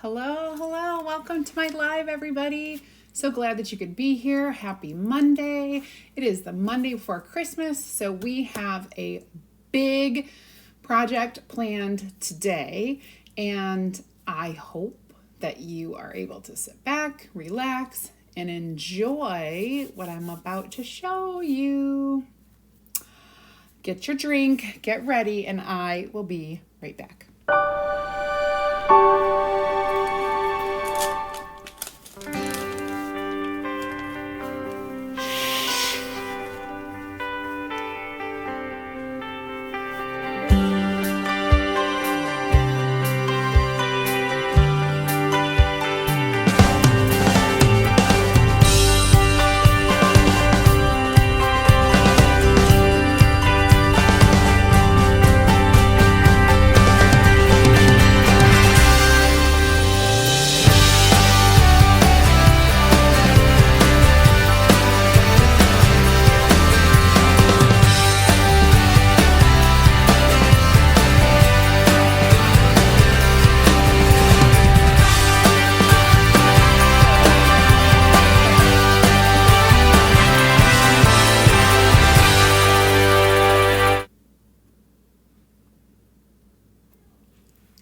Hello, welcome to my live, everybody. So glad that you could be here. Happy Monday. It is the Monday before Christmas, so we have a big project planned today, and I hope that you are able to sit back, relax, and enjoy what I'm about to show you. Get your drink, get ready, and I will be right back.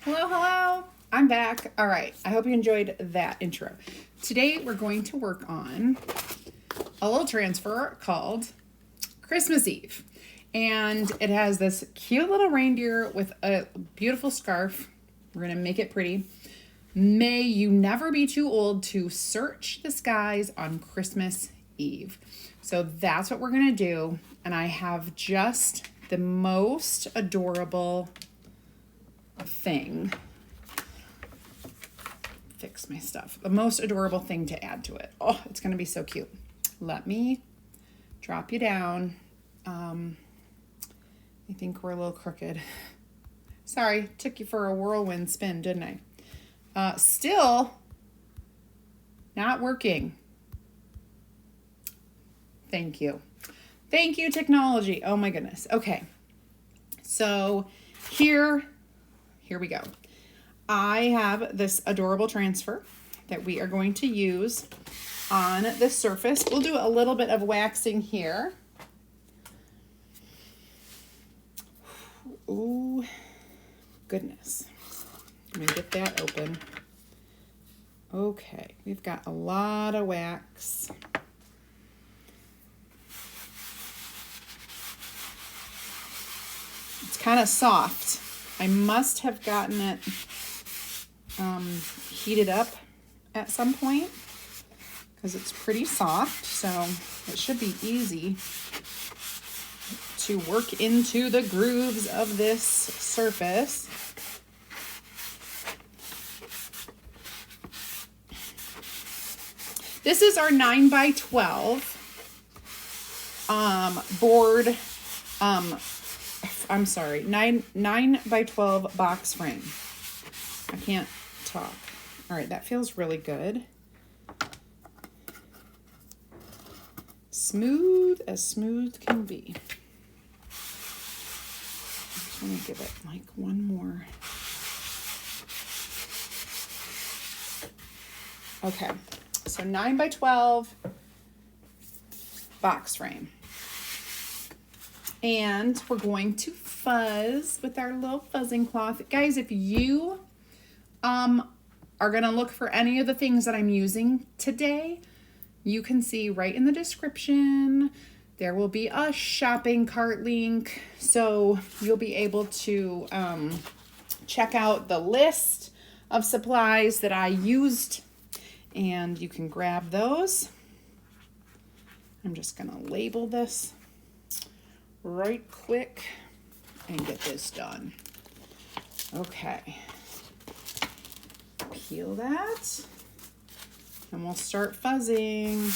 Hello, I'm back. All right, I hope you enjoyed that intro. Today we're going to work on a little transfer called Christmas Eve. And it has this cute little reindeer with a beautiful scarf. We're gonna make it pretty. May you never be too old to search the skies on Christmas Eve. So that's what we're gonna do. And I have just the most adorable thing. Fix my stuff. The most adorable thing to add to it. Oh, it's going to be so cute. Let me drop you down. I think we're a little crooked. Sorry, took you for a whirlwind spin, didn't I? Still not working. Thank you. Thank you, technology. Oh my goodness. Okay. So here we go. I have this adorable transfer that we are going to use on the surface. We'll do a little bit of waxing here. Oh, goodness. Let me get that open. Okay, we've got a lot of wax. It's kind of soft. I must have gotten it heated up at some point because it's pretty soft, so it should be easy to work into the grooves of this surface. This is our 9x12 board. I'm sorry, 9x12 box frame. I can't talk. All right, that feels really good. Smooth as smooth can be. Let me give it like one more. Okay, so 9x12 box frame. And we're going to fuzz with our little fuzzing cloth. Guys, if you are going to look for any of the things that I'm using today, you can see right in the description. There will be a shopping cart link. So you'll be able to check out the list of supplies that I used, and you can grab those. I'm just going to label this right quick and get this done. Okay. Peel that. And we'll start fuzzing.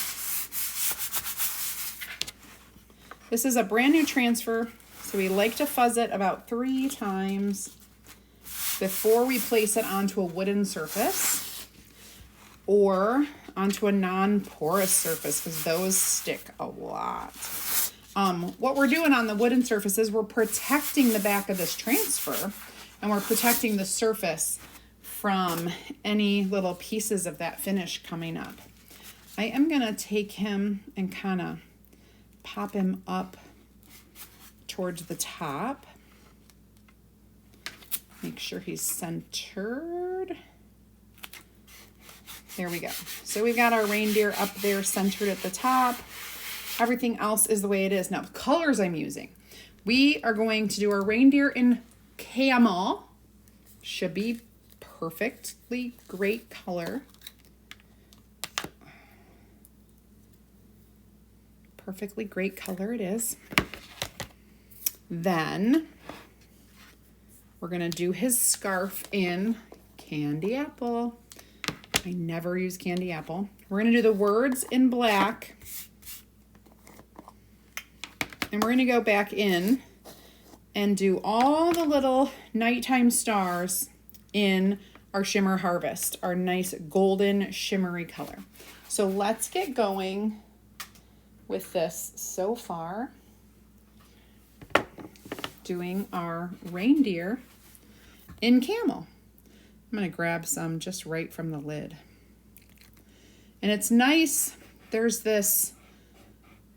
This is a brand new transfer, so we like to fuzz it about 3 times before we place it onto a wooden surface or onto a non-porous surface, because those stick a lot. What we're doing on the wooden surface is we're protecting the back of this transfer, and we're protecting the surface from any little pieces of that finish coming up. I am gonna take him and kind of pop him up towards the top. Make sure he's centered. There we go. So we've got our reindeer up there centered at the top. Everything else is the way it is. Now, the colors I'm using. We are going to do our reindeer in camel. Should be perfectly great color. Perfectly great color it is. Then we're gonna do his scarf in candy apple. I never use candy apple. We're gonna do the words in black. And we're gonna go back in and do all the little nighttime stars in our Shimmer Harvest, our nice golden shimmery color. So let's get going with this so far. Doing our reindeer in camel. I'm gonna grab some just right from the lid. And it's nice, there's this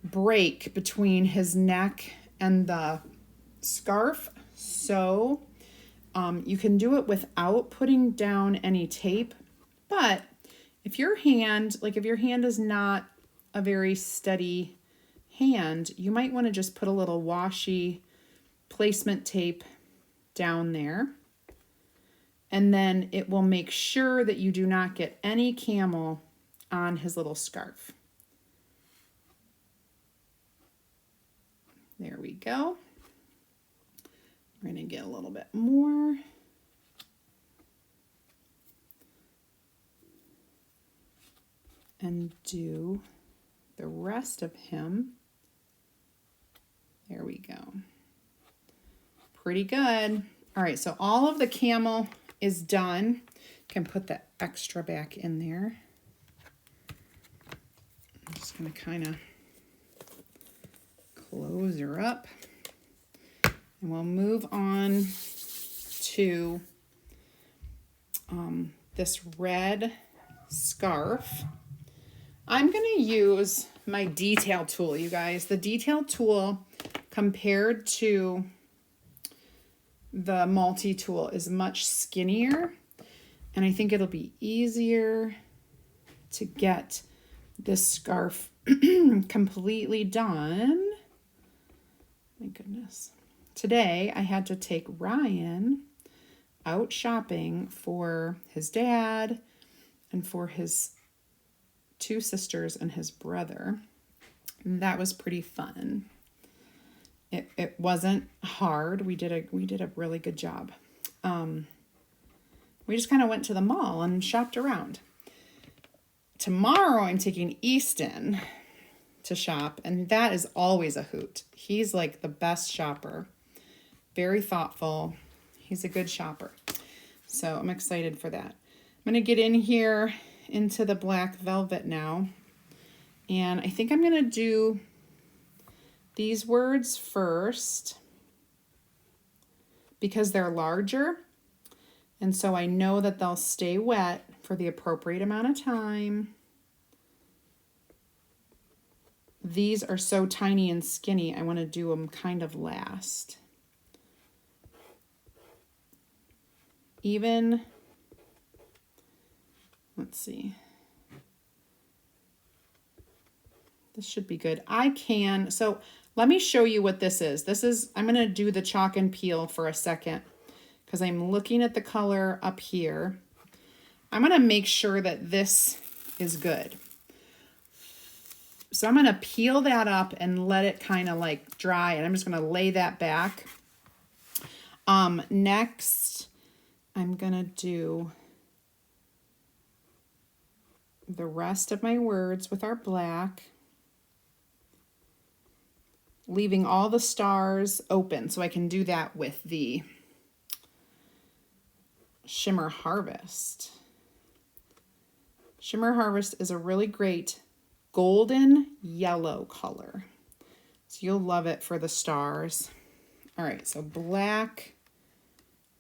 break between his neck and the scarf, so you can do it without putting down any tape. But if your hand is not a very steady hand, you might want to just put a little washi placement tape down there, and then it will make sure that you do not get any camel on his little scarf. There we go. We're going to get a little bit more. And do the rest of him. There we go. Pretty good. All right, so all of the camel is done. Can put that extra back in there. I'm just going to kind of close her up. And we'll move on to this red scarf. I'm going to use my detail tool, you guys. The detail tool compared to the multi-tool is much skinnier, and I think it'll be easier to get this scarf completely done. My goodness. Today I had to take Ryan out shopping for his dad and for his two sisters and his brother. And that was pretty fun. It wasn't hard. We did a really good job. We just kind of went to the mall and shopped around. Tomorrow I'm taking Easton to shop, and that is always a hoot. He's like the best shopper. Very thoughtful. He's a good shopper. So I'm excited for that. I'm going to get in here into the black velvet now. And I think I'm going to do these words first because they're larger. And so I know that they'll stay wet for the appropriate amount of time. These are so tiny and skinny, I want to do them kind of last. Even, let's see. This should be good. So let me show you what this is. I'm going to do the chalk and peel for a second because I'm looking at the color up here. I'm going to make sure that this is good. So I'm going to peel that up and let it kind of like dry, and I'm just going to lay that back. Next, I'm going to do the rest of my words with our black, leaving all the stars open so I can do that with the Shimmer Harvest. Shimmer Harvest is a really great golden yellow color. So you'll love it for the stars. All right, so black,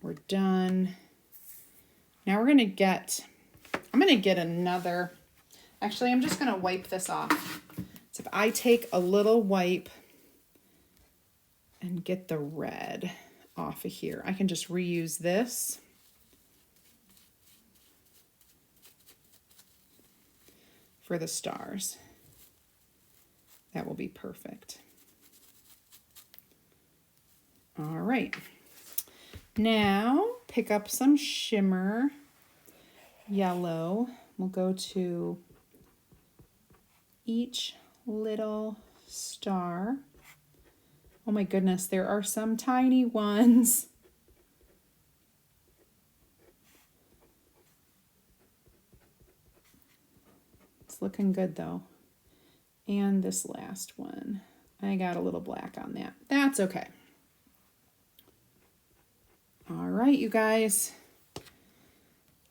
we're done. Now we're going to get, I'm going to get another, actually, I'm just going to wipe this off. So if I take a little wipe and get the red off of here, I can just reuse this. For the stars. That will be perfect. All right. Now pick up some shimmer yellow. We'll go to each little star. Oh my goodness, there are some tiny ones. It's looking good though. And this last one, I got a little black on that. That's okay. All right, you guys,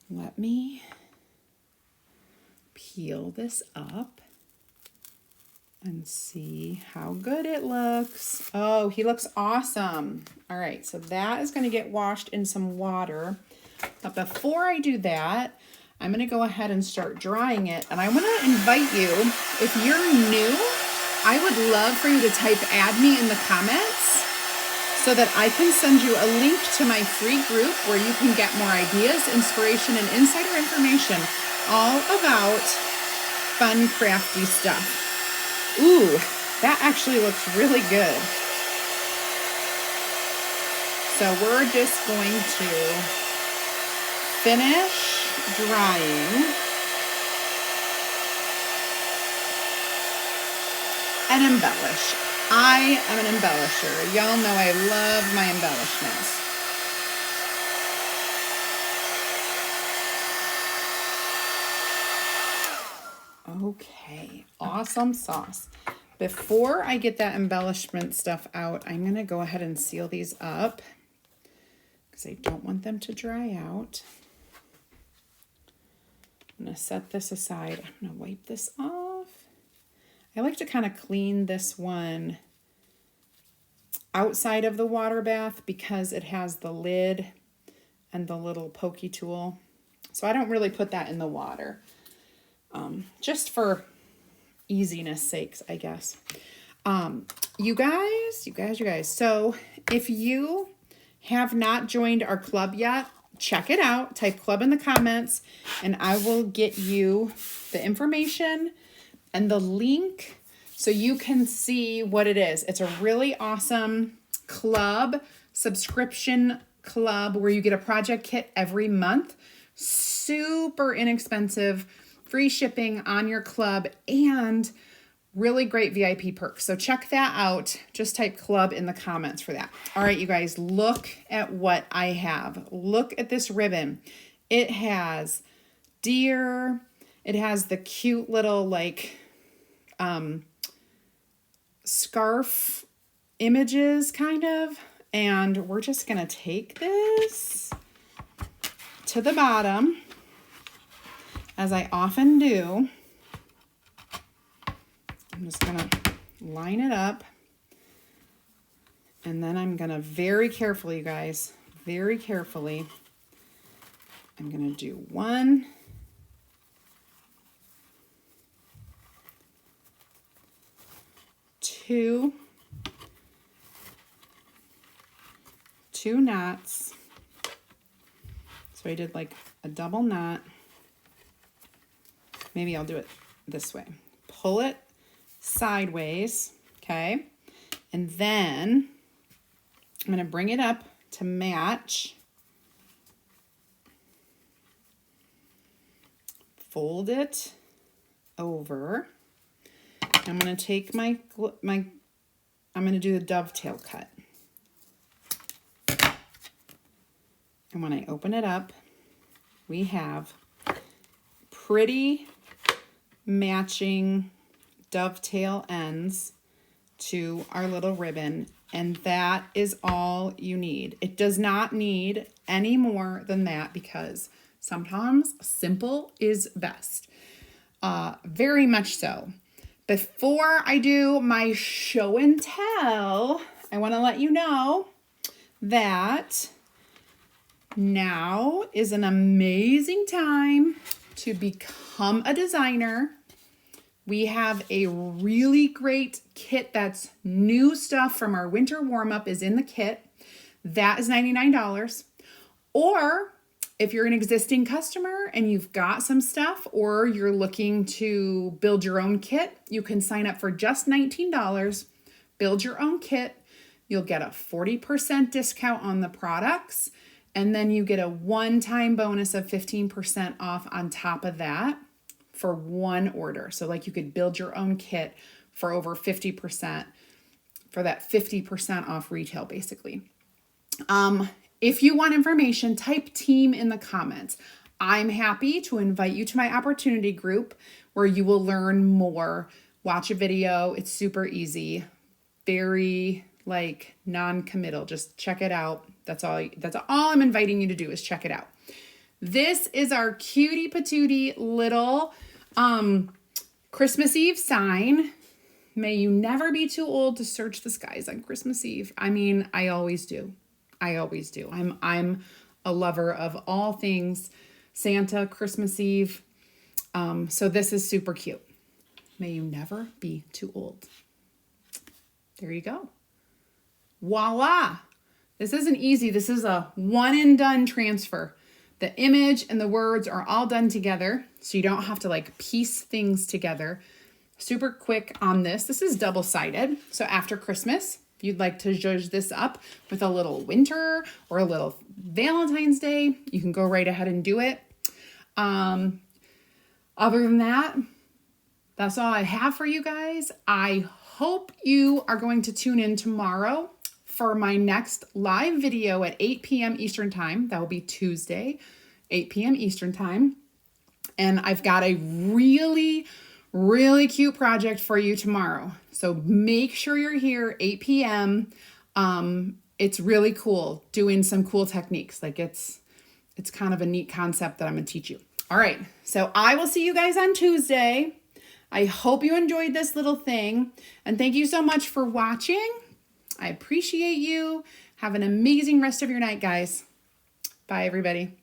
let me peel this up and see how good it looks. Oh, he looks awesome. All right, so that is going to get washed in some water. But before I do that, I'm going to go ahead and start drying it. And I want to invite you, if you're new, I would love for you to type add me in the comments so that I can send you a link to my free group where you can get more ideas, inspiration, and insider information all about fun, crafty stuff. Ooh, that actually looks really good. So we're just going to finish drying and embellish. I am an embellisher. Y'all know I love my embellishments. Okay, awesome sauce. Before I get that embellishment stuff out, I'm going to go ahead and seal these up because I don't want them to dry out. I'm going to set this aside. I'm going to wipe this off. I like to kind of clean this one outside of the water bath because it has the lid and the little pokey tool. So I don't really put that in the water. Just for easiness sakes, I guess. You guys. So if you have not joined our club yet, check it out. Type club in the comments and I will get you the information and the link so you can see what it is. It's a really awesome club, subscription club where you get a project kit every month. Super inexpensive, free shipping on your club, and really great VIP perks. So check that out. Just type club in the comments for that. All right, you guys, look at what I have. Look at this ribbon. It has deer. It has the cute little like scarf images kind of. And we're just going to take this to the bottom, as I often do. I'm just going to line it up. And then I'm going to very carefully, you guys, very carefully, I'm going to do 1, 2, 2 knots. So I did like a double knot. Maybe I'll do it this way. Pull it sideways, okay? And then I'm going to bring it up to match. Fold it over. I'm going to take I'm going to do the dovetail cut. And when I open it up, we have pretty matching dovetail ends to our little ribbon, and that is all you need. It does not need any more than that because sometimes simple is best. Very much so. Before I do my show and tell, I want to let you know that Now is an amazing time to become a designer. We have a really great kit that's new stuff from our winter warm-up is in the kit. That is $99. Or if you're an existing customer and you've got some stuff or you're looking to build your own kit, you can sign up for just $19, build your own kit. You'll get a 40% discount on the products, and then you get a one-time bonus of 15% off on top of that for one order. So like you could build your own kit for over 50% for that 50% off retail basically. If you want information, type team in the comments. I'm happy to invite you to my opportunity group where you will learn more. Watch a video. It's super easy. Very like non-committal. Just check it out. That's all I'm inviting you to do is check it out. This is our cutie patootie little Christmas Eve sign. May you never be too old to search the skies on Christmas Eve. I mean, I always do. I'm a lover of all things Santa, Christmas Eve. So this is super cute. May you never be too old. There you go. Voila. This isn't easy. This is a one and done transfer. The image and the words are all done together, so you don't have to like piece things together. Super quick on this. This is double-sided. So after Christmas, if you'd like to zhuzh this up with a little winter or a little Valentine's Day, you can go right ahead and do it. Other than that, that's all I have for you guys. I hope you are going to tune in tomorrow for my next live video at 8 p.m. Eastern Time. That will be Tuesday, 8 p.m. Eastern Time. And I've got a really cute project for you tomorrow. So make sure you're here 8 p.m. It's really cool doing some cool techniques. Like it's kind of a neat concept that I'm going to teach you. All right. So I will see you guys on Tuesday. I hope you enjoyed this little thing. And thank you so much for watching. I appreciate you. Have an amazing rest of your night, guys. Bye, everybody.